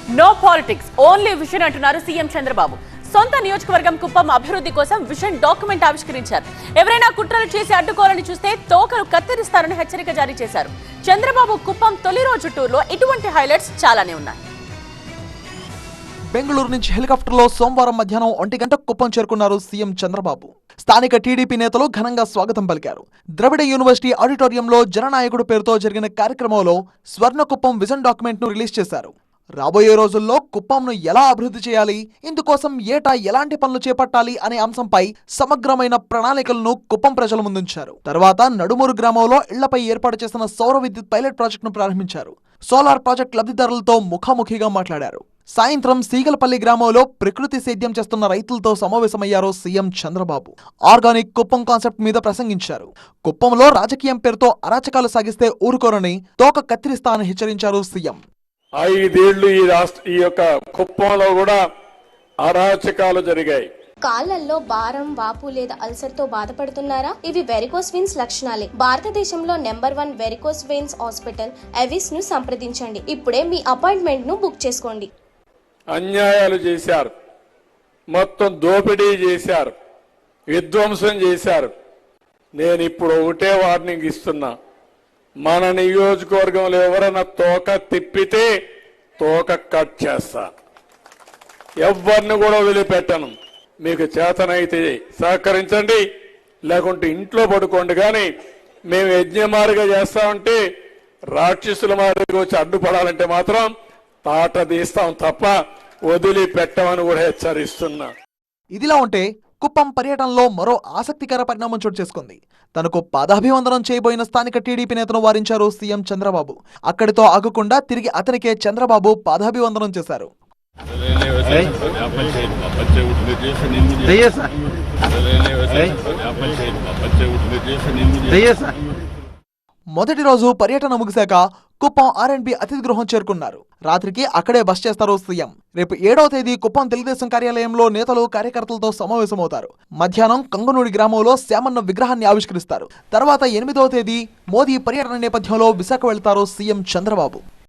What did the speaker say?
No politics, only vision అంటున్నారు CM Chandrababu. సొంత నియోజకవర్గం కుప్పం అభివృద్ధి కోసం విజన్ డాక్యుమెంట్ ఆవిష్కరించారు. ఎవరైనా కుట్రలు చేసి అడ్డుకోవాలని చూస్తే తోకలు కత్తిరిస్తారని హెచ్చరిక జారీ చేశారు. చంద్రబాబు కుప్పం తొలి రోజు టూర్లో ఇటువంటి హైలైట్స్ చాలానే ఉన్నాయి. బెంగళూరు నుంచి హెలికాప్టర్లో సోమవారం మధ్యాహ్నం 1 గంటకు కుప్పం చేరుకున్నారు సీఎం చంద్రబాబు. స్థానిక టీడీపీ నేతలు ఘనంగా స్వాగతం పలికారు. ద్రవిడ యూనివర్సిటీ ఆడిటోరియంలో జననాయకుడు పేరుతో జరిగిన కార్యక్రమంలో స్వర్ణకుప్పం విజన్ డాక్యుమెంట్ ను రిలీజ్ చేశారు. రాబోయే రోజుల్లో కుప్పంను ఎలా అభివృద్ధి చేయాలి, ఇందుకోసం ఏటా ఎలాంటి పనులు చేపట్టాలి అనే అంశంపై సమగ్రమైన ప్రణాళికలను కుప్పం ప్రజల ముందుంచారు. తర్వాత నడుమూరు గ్రామంలో ఇళ్లపై ఏర్పాటు చేసిన సౌర విద్యుత్ పైలట్ ప్రాజెక్టును ప్రారంభించారు. సోలార్ ప్రాజెక్ట్ లబ్ధిదారులతో ముఖాముఖిగా మాట్లాడారు. సాయంత్రం సీగలపల్లి గ్రామంలో ప్రకృతి సేద్యం చేస్తున్న రైతులతో సమావేశమయ్యారు CM Chandrababu. Organic Kuppam concept మీద ప్రసంగించారు. కుప్పంలో రాజకీయం పేరుతో అరాచకాలు సాగిస్తే ఊరుకోరని తోక కత్తిరిస్తా అని హెచ్చరించారు సీఎం. 5 ఏళ్లు ఈ యొక్క కుప్పంలో కూడా అరాచకాలు జరిగాయి. కాళ్లలో భారం, వాపు లేదా అల్సర్ తో బాధపడుతున్నారా? ఇవి వెరికోస్ వెయిన్స్ లక్షణాలే. భారతదేశంలో number 1 varicose veins hospital Avis ను సంప్రదించండి. ఇప్పుడే మీ అపాయింట్మెంట్ ను బుక్ చేసుకోండి. అన్యాయాలు చేశారు, మొత్తం దోపిడీ చేశారు, విధ్వంసం చేశారు. నేను ఇప్పుడు ఒకటే వార్నింగ్ ఇస్తున్నా, మన నియోజకవర్గంలో ఎవరైనా తోక తిప్పితే తోక కట్ చేస్తా. ఎవరిని కూడా వదిలిపెట్టను. మీకు చేతనైతే సహకరించండి, లేకుంటే ఇంట్లో పడుకోండి. కానీ మేము యజ్ఞమారిగా చేస్తామంటే రాక్షసుల మాదిరిగా వచ్చి అడ్డుపడాలంటే మాత్రం తాట తీస్తాం తప్ప వదిలిపెట్టమని కూడా హెచ్చరిస్తున్నా. ఇదిలా ఉంటే కుప్పం పర్యటనలో మరో ఆసక్తికర పరిణామం చోటు చేసుకుంది. తనకు పాదాభివందనం చేయబోయిన స్థానిక టీడీపీ నేతను వారించారు సీఎం చంద్రబాబు. అక్కడితో ఆగకుండా తిరిగి అతనికే చంద్రబాబు పాదాభివందనం చేశారు. మొదటి రోజు పర్యటన ముగిశాక కుప్పం R&B అతిథి గృహం చేరుకున్నారు. రాత్రికి అక్కడే బస చేస్తారు సీఎం. రేపు 7వ తేదీ కుప్పం తెలుగుదేశం కార్యాలయంలో నేతలు కార్యకర్తలతో సమావేశమవుతారు. మధ్యాహ్నం కంగునూడి గ్రామంలో శ్యామన్న విగ్రహాన్ని ఆవిష్కరిస్తారు. తర్వాత 8వ తేదీ మోదీ పర్యటన నేపథ్యంలో విశాఖ వెళ్తారు సీఎం చంద్రబాబు.